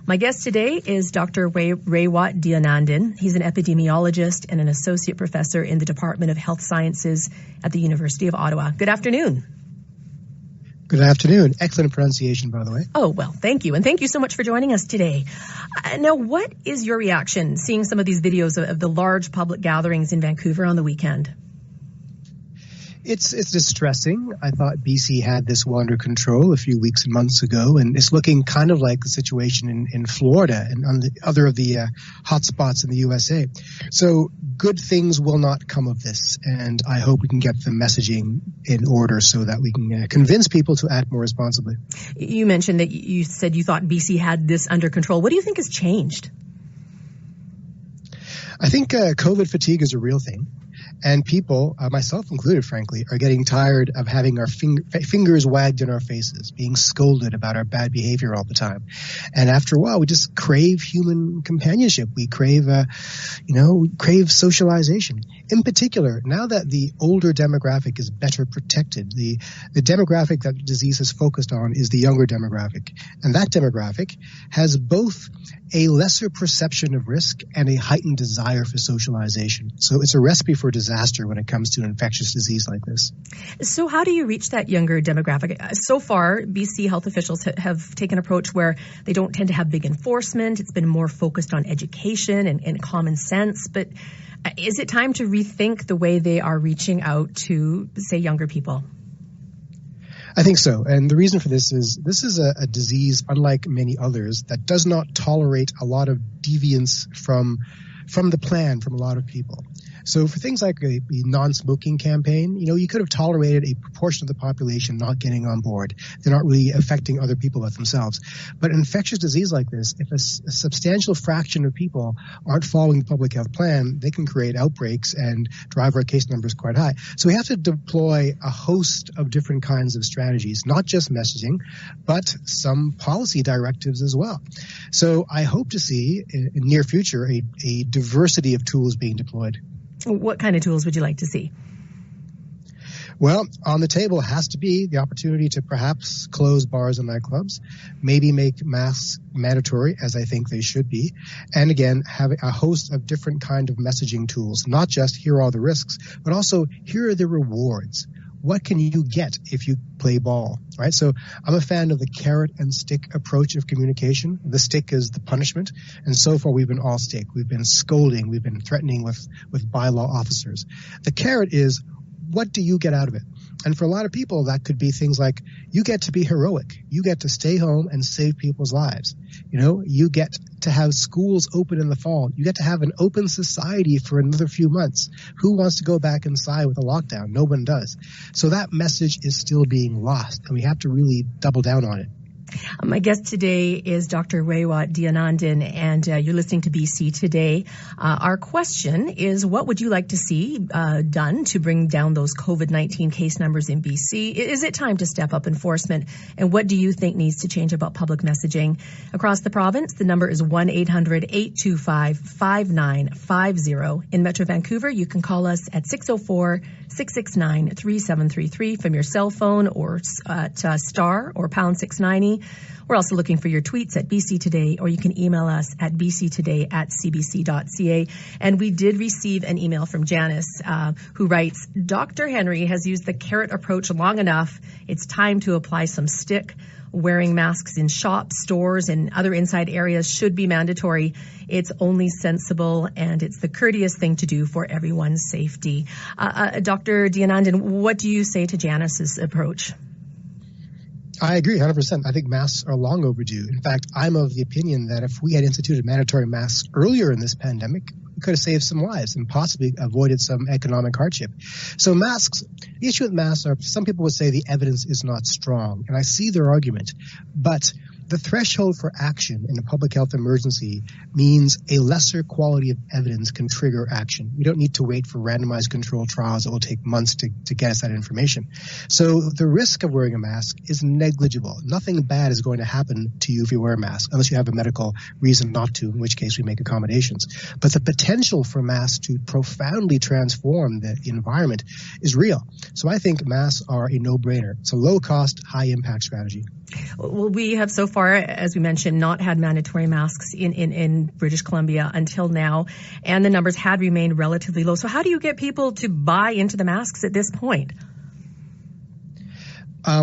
My guest today is Dr. Raywat Deonandan. He's an epidemiologist and an associate professor in the Department of Health Sciences at the University of Ottawa. Good afternoon. Good afternoon. Excellent pronunciation, by the way. Oh, well, thank you. And thank you so much for joining us today. Now, what is your reaction seeing some of these videos of the large public gatherings in Vancouver on the weekend? It's distressing. I thought BC had this well under control a few weeks and months ago, and it's looking kind of like the situation in Florida and on the other of the hot spots in the USA. So good things will not come of this, and I hope we can get the messaging in order so that we can convince people to act more responsibly. You mentioned that you said you thought BC had this under control. What do you think has changed? I think COVID fatigue is a real thing. And people, myself included, frankly, are getting tired of having our fingers wagged in our faces, being scolded about our bad behavior all the time. And after a while, we just crave human companionship. We crave, crave socialization. In particular, now that the older demographic is better protected, the demographic that the disease is focused on is the younger demographic. And that demographic has both a lesser perception of risk and a heightened desire for socialization. So it's a recipe for disaster when it comes to an infectious disease like this. So how do you reach that younger demographic? So far, BC health officials have taken an approach where they don't tend to have big enforcement. It's been more focused on education and common sense. But is it time to rethink the way they are reaching out to, say, younger people? I think so. And the reason for this is a disease, unlike many others, that does not tolerate a lot of deviance from the plan from a lot of people. So for things like a non-smoking campaign, you could have tolerated a proportion of the population not getting on board. They're not really affecting other people but themselves. But an infectious disease like this, if a substantial fraction of people aren't following the public health plan, they can create outbreaks and drive our case numbers quite high. So we have to deploy a host of different kinds of strategies, not just messaging, but some policy directives as well. So I hope to see in the near future a diversity of tools being deployed. What kind of tools would you like to see? Well, on the table has to be the opportunity to perhaps close bars and nightclubs, maybe make masks mandatory, as I think they should be, and again, have a host of different kind of messaging tools, not just here are all the risks, but also here are the rewards. What can you get if you play ball, right? So I'm a fan of the carrot and stick approach of communication. The stick is the punishment. And so far we've been all stick. We've been scolding. We've been threatening with bylaw officers. The carrot is, what do you get out of it? And for a lot of people, that could be things like, you get to be heroic. You get to stay home and save people's lives. You get to have schools open in the fall. You get to have an open society for another few months. Who wants to go back inside with a lockdown? No one does. So that message is still being lost, and we have to really double down on it. My guest today is Dr. Raywat Deonandan, and you're listening to BC Today. Our question is, what would you like to see done to bring down those COVID-19 case numbers in BC? Is it time to step up enforcement? And what do you think needs to change about public messaging? Across the province, the number is 1-800-825-5950. In Metro Vancouver, you can call us at 604-669-3733 from your cell phone or at star or pound 690. We're also looking for your tweets at BC Today, or you can email us at bctoday@cbc.ca. And we did receive an email from Janice, who writes, Dr. Henry has used the carrot approach long enough. It's time to apply some stick. Wearing masks in shops, stores, and other inside areas should be mandatory. It's only sensible, and it's the courteous thing to do for everyone's safety. Dr. Deonandan, what do you say to Janice's approach? I agree 100%. I think masks are long overdue. In fact, I'm of the opinion that if we had instituted mandatory masks earlier in this pandemic, we could have saved some lives and possibly avoided some economic hardship. So masks, the issue with masks are, some people would say the evidence is not strong, and I see their argument, but the threshold for action in a public health emergency means a lesser quality of evidence can trigger action. We don't need to wait for randomized controlled trials that will take months to get us that information. So the risk of wearing a mask is negligible. Nothing bad is going to happen to you if you wear a mask, unless you have a medical reason not to, in which case we make accommodations. But the potential for masks to profoundly transform the environment is real. So I think masks are a no-brainer. It's a low-cost, high-impact strategy. Well, we have so far far, as we mentioned, not had mandatory masks in British Columbia until now, and the numbers had remained relatively low. So how do you get people to buy into the masks at this point?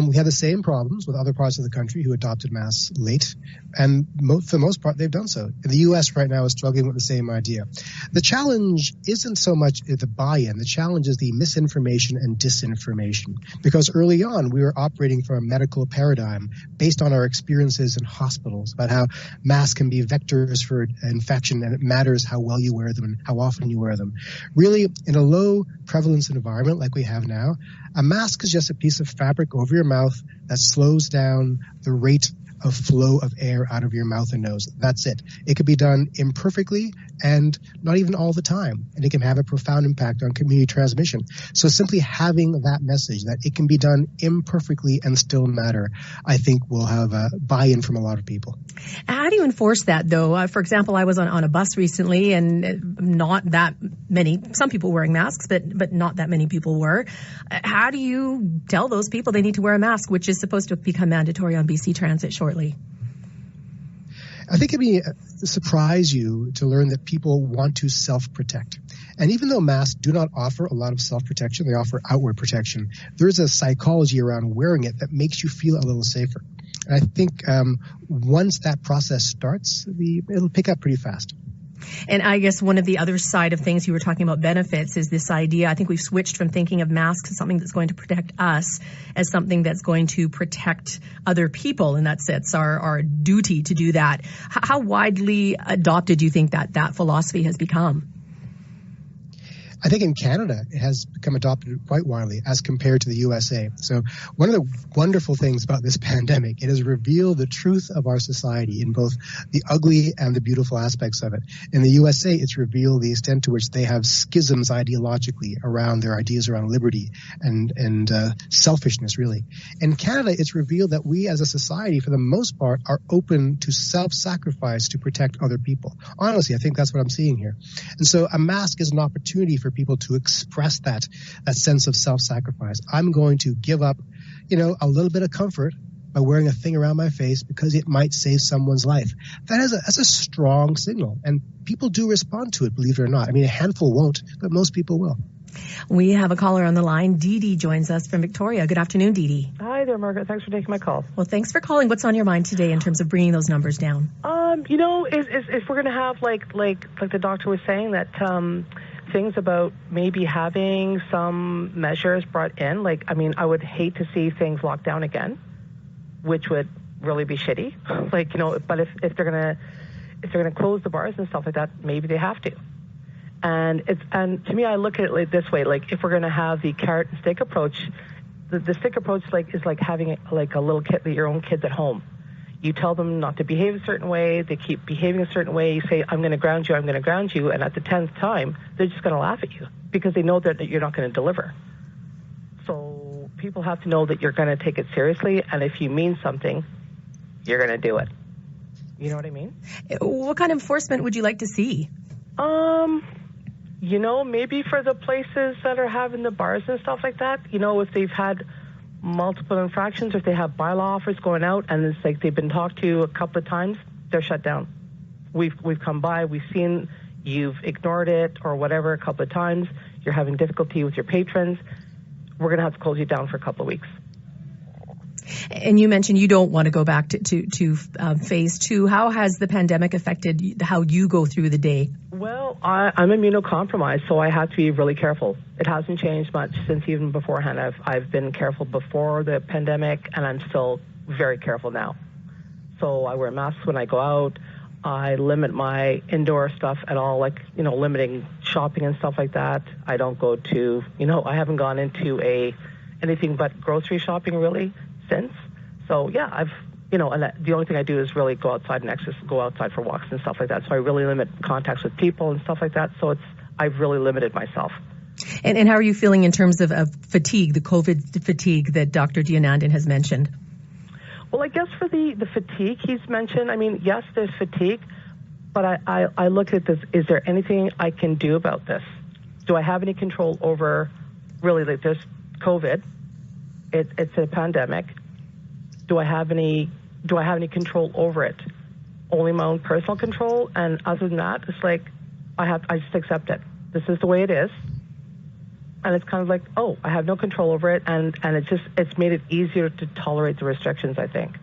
We have the same problems with other parts of the country who adopted masks late, and for the most part, they've done so. And the U.S. right now is struggling with the same idea. The challenge isn't so much the buy-in. The challenge is the misinformation and disinformation, because early on, we were operating from a medical paradigm based on our experiences in hospitals about how masks can be vectors for infection, and it matters how well you wear them and how often you wear them. Really, in a low prevalence environment like we have now, a mask is just a piece of fabric over your mouth that slows down the rate of flow of air out of your mouth and nose. That's it. It could be done imperfectly and not even all the time, and it can have a profound impact on community transmission. So simply having that message that it can be done imperfectly and still matter, I think will have a buy-in from a lot of people. How do you enforce that, though? For example, I was on a bus recently, and not that many, some people wearing masks, but not that many people were. How do you tell those people they need to wear a mask, which is supposed to become mandatory on BC Transit shortly? I think it'd be surprise you to learn that people want to self-protect. And even though masks do not offer a lot of self-protection, they offer outward protection, there's a psychology around wearing it that makes you feel a little safer. And I think once that process starts, it'll pick up pretty fast. And I guess one of the other side of things, you were talking about benefits, is this idea. I think we've switched from thinking of masks as something that's going to protect us as something that's going to protect other people. And that's our duty to do that. How widely adopted do you think that philosophy has become? I think in Canada, it has become adopted quite widely as compared to the USA. So one of the wonderful things about this pandemic, it has revealed the truth of our society in both the ugly and the beautiful aspects of it. In the USA, it's revealed the extent to which they have schisms ideologically around their ideas around liberty and selfishness, really. In Canada, it's revealed that we as a society, for the most part, are open to self-sacrifice to protect other people. Honestly, I think that's what I'm seeing here. And so a mask is an opportunity for people to express that sense of self-sacrifice. I'm going to give up, a little bit of comfort by wearing a thing around my face because it might save someone's life. That's a strong signal, and people do respond to it, believe it or not. I mean, a handful won't, but most people will. We have a caller on the line. Dee Dee joins us from Victoria. Good afternoon, Dee Dee. Hi there, Margaret. Thanks for taking my call. Well, thanks for calling. What's on your mind today in terms of bringing those numbers down? If we're going to have, like the doctor was saying, that things about maybe having some measures brought in, I would hate to see things locked down again, which would really be shitty. But if they're gonna close the bars and stuff like that, maybe they have to. And to me, I look at it this way: if we're gonna have the carrot and stick approach, the stick approach is like having a little kid, your own kids at home. You tell them not to behave a certain way. They keep behaving a certain way. You say, I'm going to ground you, I'm going to ground you. And at the 10th time, they're just going to laugh at you because they know that you're not going to deliver. So people have to know that you're going to take it seriously. And if you mean something, you're going to do it. You know what I mean? What kind of enforcement would you like to see? Maybe for the places that are having the bars and stuff like that, if they've had multiple infractions, or if they have bylaw offers going out and it's like they've been talked to a couple of times, they're shut down. We've come by, we've seen you've ignored it or whatever a couple of times, you're having difficulty with your patrons, we're going to have to close you down for a couple of weeks. And you mentioned you don't want to go back to phase 2. How has the pandemic affected how you go through the day? Well, I'm immunocompromised, so I have to be really careful. It hasn't changed much since even beforehand. I've been careful before the pandemic, and I'm still very careful now. So I wear masks when I go out. I limit my indoor stuff at all, limiting shopping and stuff like that. I don't go to, I haven't gone into anything but grocery shopping really since. So yeah, and the only thing I do is really go outside and go outside for walks and stuff like that. So I really limit contacts with people and stuff like that. So I've really limited myself. And how are you feeling in terms of fatigue, the COVID fatigue that Dr. Deonandan has mentioned? Well, I guess for the fatigue he's mentioned, yes, there's fatigue, but I look at this, is there anything I can do about this? Do I have any control over, really, there's COVID, it's a pandemic. Do I have any do I have any control over it? Only my own personal control, and other than that, it's like I just accept it. This is the way it is, and it's kind of like, oh, I have no control over it, and it's made it easier to tolerate the restrictions, I think.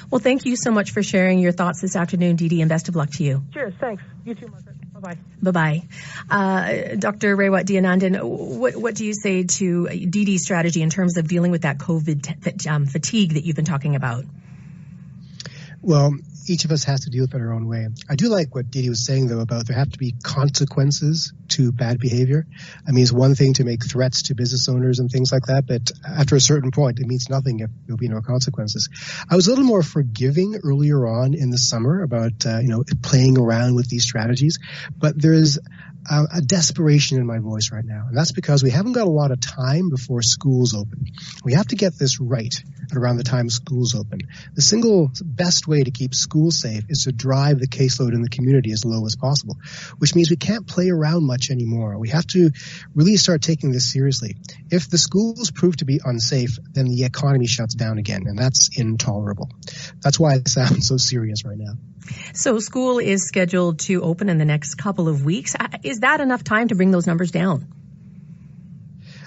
Well, thank you so much for sharing your thoughts this afternoon, Dee Dee, and best of luck to you. Cheers, thanks. You too, Margaret. Bye-bye. Bye-bye. Dr. Raywat Deonandan, what do you say to Dee Dee's strategy in terms of dealing with that COVID fatigue that you've been talking about? Well, each of us has to deal with it our own way. I do like what Dee Dee was saying, though, about there have to be consequences to bad behavior. I mean, it's one thing to make threats to business owners and things like that, but after a certain point, it means nothing if there'll be no consequences. I was a little more forgiving earlier on in the summer about, playing around with these strategies, but there is a desperation in my voice right now. And that's because we haven't got a lot of time before schools open. We have to get this right at around the time schools open. The single best way to keep schools safe is to drive the caseload in the community as low as possible, which means we can't play around much anymore. We have to really start taking this seriously. If the schools prove to be unsafe, then the economy shuts down again, and that's intolerable. That's why it sounds so serious right now. So school is scheduled to open in the next couple of weeks. Is that enough time to bring those numbers down?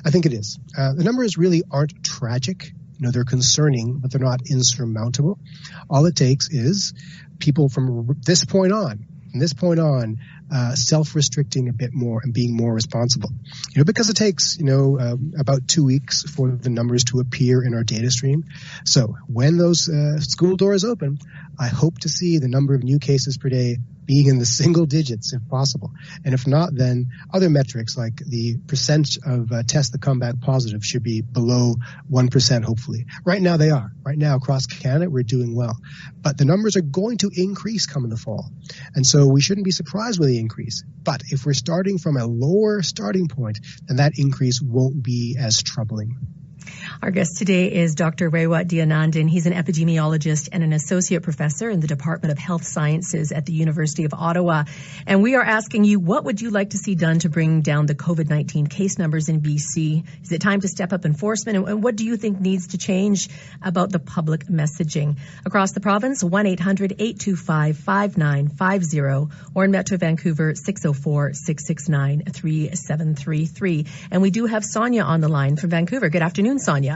I think it is. The numbers really aren't tragic. They're concerning, but they're not insurmountable. All it takes is people from this point on, self-restricting a bit more and being more responsible. Because it takes, about 2 weeks for the numbers to appear in our data stream. So when those school doors open, I hope to see the number of new cases per day being in the single digits if possible. And if not, then other metrics like the percent of tests that come back positive should be below 1%, hopefully. Right now they are. Right now across Canada, we're doing well. But the numbers are going to increase come in the fall. And so we shouldn't be surprised with the increase. But if we're starting from a lower starting point, then that increase won't be as troubling. Our guest today is Dr. Raywat Deonandan. He's an epidemiologist and an associate professor in the Department of Health Sciences at the University of Ottawa. And we are asking you, what would you like to see done to bring down the COVID-19 case numbers in BC? Is it time to step up enforcement? And what do you think needs to change about the public messaging? Across the province, 1-800-825-5950, or in Metro Vancouver, 604-669-3733. And we do have Sonia on the line from Vancouver. Good afternoon, Sonia.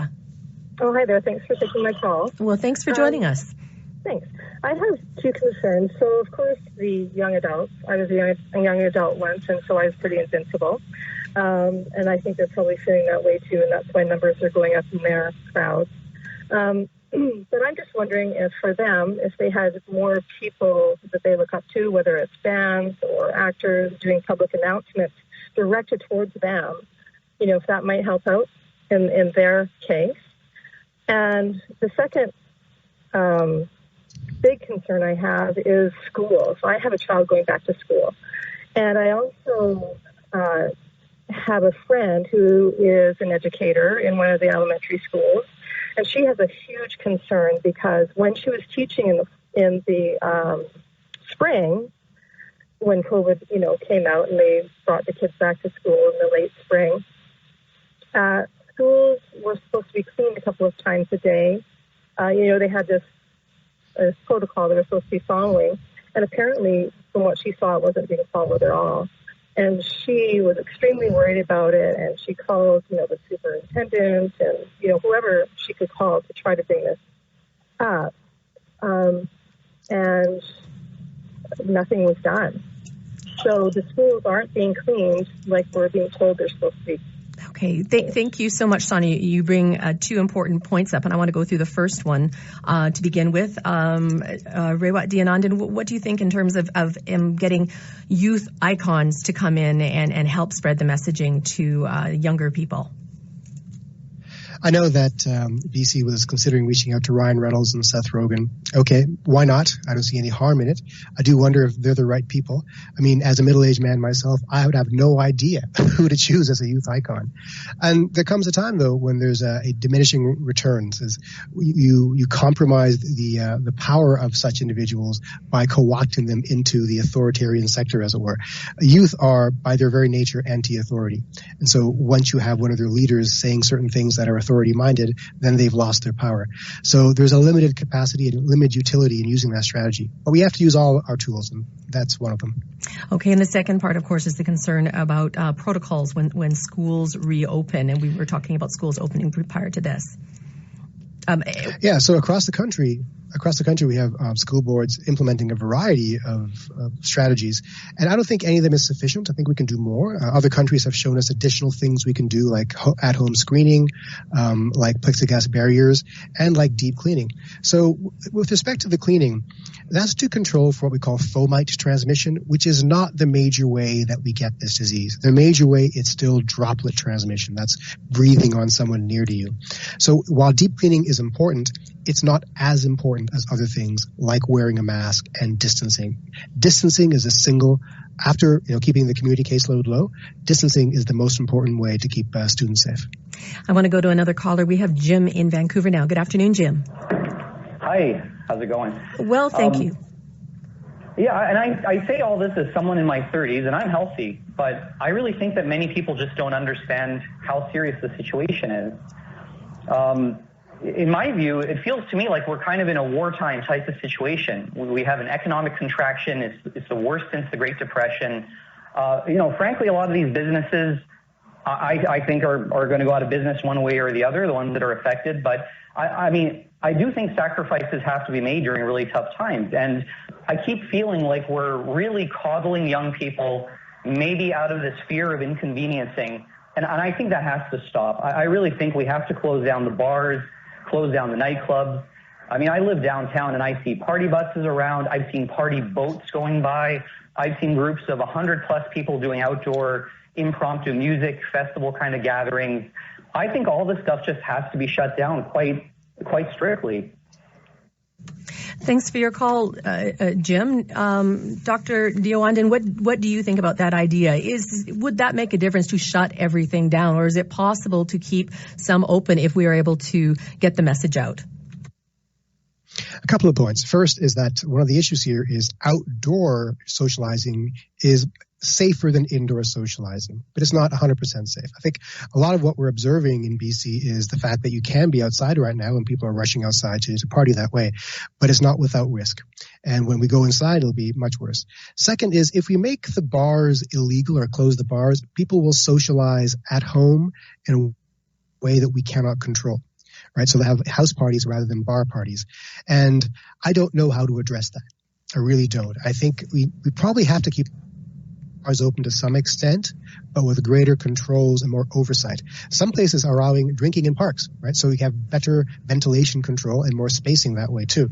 Oh, hi there. Thanks for taking my call. Well, thanks for joining us. Thanks. I have two concerns. So, of course, the young adults. I was a young adult once, and so I was pretty invincible. And I think they're probably feeling that way, too, and that's why numbers are going up in their crowds. But I'm just wondering if, for them, if they had more people that they look up to, whether it's bands or actors doing public announcements directed towards them, if that might help out in their case. And the second big concern I have is schools. I have a child going back to school. And I also have a friend who is an educator in one of the elementary schools. And she has a huge concern because when she was teaching in the spring, when COVID, came out and they brought the kids back to school in the late spring, schools were supposed to be cleaned a couple of times a day. They had this protocol they were supposed to be following. And apparently, from what she saw, it wasn't being followed at all. And she was extremely worried about it. And she called, the superintendent and, whoever she could call to try to bring this up. And nothing was done. So the schools aren't being cleaned like we're being told they're supposed to be. Okay. Thank you so much, Sonia. You bring two important points up, and I want to go through the first one to begin with. Raywat Deonandan, what do you think in terms of getting youth icons to come in and help spread the messaging to younger people? I know that BC was considering reaching out to Ryan Reynolds and Seth Rogen. Okay, why not? I don't see any harm in it. I do wonder if they're the right people. I mean, as a middle-aged man myself, I would have no idea who to choose as a youth icon. And there comes a time, though, when there's a diminishing returns. As you compromise the power of such individuals by co-opting them into the authoritarian sector, as it were. Youth are, by their very nature, anti-authority. And so once you have one of their leaders saying certain things that are authoritarian, authority-minded, then they've lost their power. So there's a limited capacity and limited utility in using that strategy. But we have to use all our tools, and that's one of them. Okay, and the second part, of course, is the concern about protocols when schools reopen, and we were talking about schools opening prior to this. So across the country, we have school boards implementing a variety of strategies, and I don't think any of them is sufficient. I think we can do more. Other countries have shown us additional things we can do, like at-home screening, like plexiglass barriers, and like deep cleaning. So with respect to the cleaning, that's to control for what we call fomite transmission, which is not the major way that we get this disease. The major way, it's still droplet transmission. That's breathing on someone near to you. So while deep cleaning is important, it's not as important as other things like wearing a mask and distancing. Distancing is after keeping the community caseload low, distancing is the most important way to keep students safe. I want to go to another caller. We have Jim in Vancouver now. Good afternoon, Jim. Hi, how's it going? Well, thank you. Yeah, and I say all this as someone in my 30s, and I'm healthy, but I really think that many people just don't understand how serious the situation is. In my view, it feels to me like we're kind of in a wartime type of situation. We have an economic contraction. It's the worst since the Great Depression. Frankly, a lot of these businesses, I think, are going to go out of business one way or the other, the ones that are affected. But, I do think sacrifices have to be made during really tough times. And I keep feeling like we're really coddling young people, maybe out of this fear of inconveniencing. And I think that has to stop. I really think we have to close down the bars, close down the nightclubs. I live downtown and I see party buses around. I've seen party boats going by. I've seen groups of 100+ people doing outdoor impromptu music festival kind of gatherings. I think all this stuff just has to be shut down quite strictly. Thanks for your call, Jim. Dr. Deonandan, what do you think about that idea? Would that make a difference to shut everything down, or is it possible to keep some open if we are able to get the message out? A couple of points. First is that one of the issues here is outdoor socializing is safer than indoor socializing, but it's not 100% safe. I think a lot of what we're observing in BC is the fact that you can be outside right now and people are rushing outside to party that way, but it's not without risk. And when we go inside, it'll be much worse. Second is if we make the bars illegal or close the bars, people will socialize at home in a way that we cannot control. Right? So they have house parties rather than bar parties. And I don't know how to address that. I really don't. I think we probably have to keep bars open to some extent, but with greater controls and more oversight. Some places are allowing drinking in parks, right? So we have better ventilation control and more spacing that way too.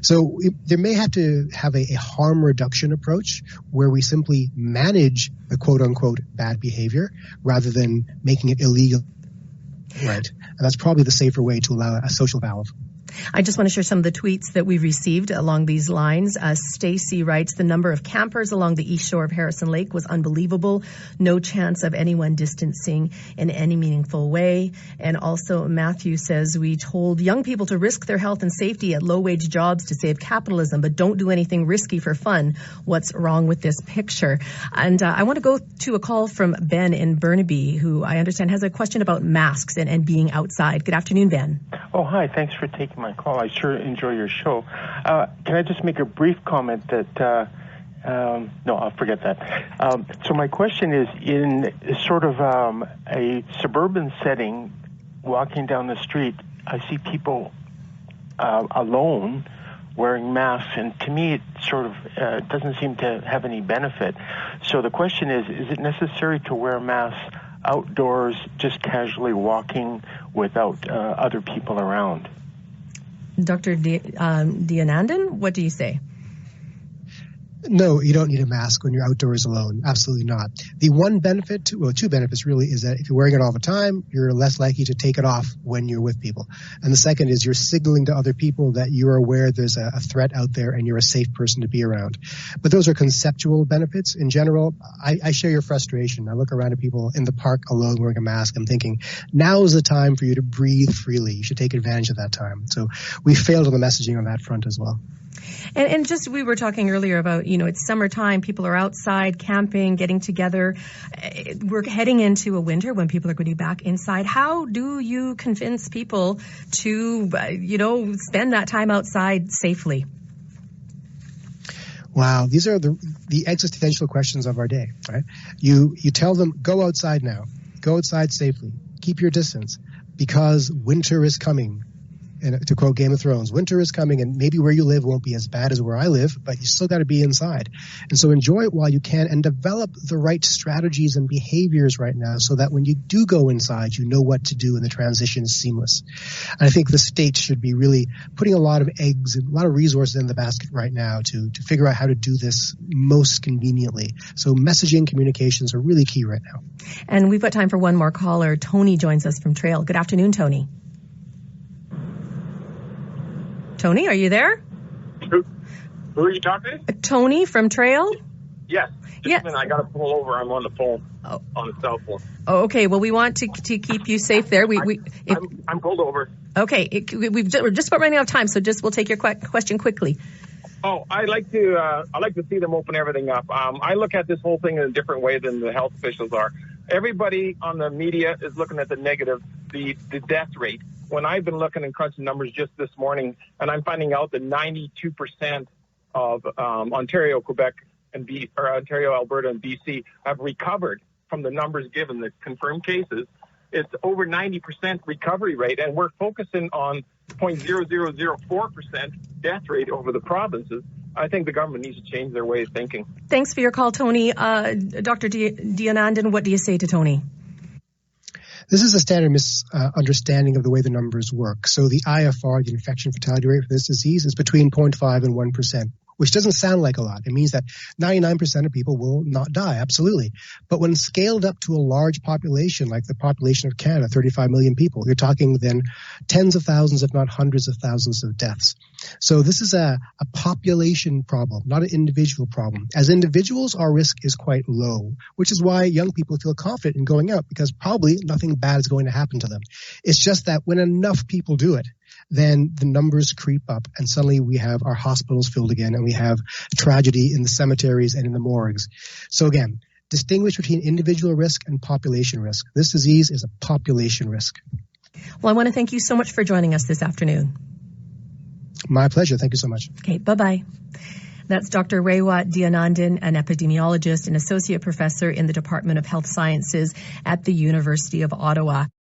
So there may have to have a harm reduction approach where we simply manage the quote unquote bad behavior rather than making it illegal. Right. And that's probably the safer way to allow a social valve. I just want to share some of the tweets that we've received along these lines. Stacy writes, the number of campers along the east shore of Harrison Lake was unbelievable. No chance of anyone distancing in any meaningful way. And also Matthew says, we told young people to risk their health and safety at low-wage jobs to save capitalism, but don't do anything risky for fun. What's wrong with this picture? And I want to go to a call from Ben in Burnaby, who I understand has a question about masks and being outside. Good afternoon, Ben. Oh, hi. Thanks for taking my call. I sure enjoy your show. Can I just make a brief comment that, no, I'll forget that. So my question is, in sort of a suburban setting, walking down the street, I see people alone wearing masks, and to me it sort of doesn't seem to have any benefit. So the question is it necessary to wear masks outdoors, just casually walking without other people around? Dr. Deonandan, what do you say? No, you don't need a mask when you're outdoors alone. Absolutely not. The one benefit, two benefits really, is that if you're wearing it all the time, you're less likely to take it off when you're with people. And the second is you're signaling to other people that you're aware there's a threat out there and you're a safe person to be around. But those are conceptual benefits. In general, I share your frustration. I look around at people in the park alone wearing a mask. I'm thinking, now is the time for you to breathe freely. You should take advantage of that time. So we failed on the messaging on that front as well. And just, we were talking earlier about, it's summertime, people are outside camping, getting together. We're heading into a winter when people are going to be back inside. How do you convince people to, spend that time outside safely? Wow, these are the existential questions of our day, right? You tell them, go outside now. Go outside safely. Keep your distance because winter is coming. And to quote Game of Thrones, winter is coming, and maybe where you live won't be as bad as where I live, but you still got to be inside. And so enjoy it while you can and develop the right strategies and behaviors right now so that when you do go inside, you know what to do and the transition is seamless. And I think the state should be really putting a lot of eggs and a lot of resources in the basket right now to figure out how to do this most conveniently. So messaging, communications are really key right now. And we've got time for one more caller. Tony joins us from Trail. Good afternoon, Tony. Tony, are you there? Who are you talking to? Tony from Trail? Yes. Just a minute, I got to pull over. I'm on the phone, on the cell phone. Oh, okay. Well, we want to keep you safe there. I'm pulled over. Okay. We're just about running out of time, so we'll take your question quickly. Oh, I like to see them open everything up. I look at this whole thing in a different way than the health officials are. Everybody on the media is looking at the negative, the death rate. When I've been looking and crunching numbers just this morning, and I'm finding out that 92% of Ontario, Quebec, Ontario, Alberta, and BC have recovered from the numbers given, the confirmed cases. It's over 90% recovery rate, and we're focusing on 0.0004% death rate over the provinces. I think the government needs to change their way of thinking. Thanks for your call, Tony. Dr. Deonandan, what do you say to Tony? This is a standard misunderstanding of the way the numbers work. So the IFR, the infection fatality rate for this disease, is between 0.5 and 1%, which doesn't sound like a lot. It means that 99% of people will not die, absolutely. But when scaled up to a large population, like the population of Canada, 35 million people, you're talking then tens of thousands, if not hundreds of thousands of deaths. So this is a population problem, not an individual problem. As individuals, our risk is quite low, which is why young people feel confident in going out because probably nothing bad is going to happen to them. It's just that when enough people do it, then the numbers creep up and suddenly we have our hospitals filled again and we have tragedy in the cemeteries and in the morgues. So again, distinguish between individual risk and population risk. This disease is a population risk. Well, I want to thank you so much for joining us this afternoon. My pleasure. Thank you so much. Okay, bye-bye. That's Dr. Raywat Deonandan, an epidemiologist and associate professor in the Department of Health Sciences at the University of Ottawa.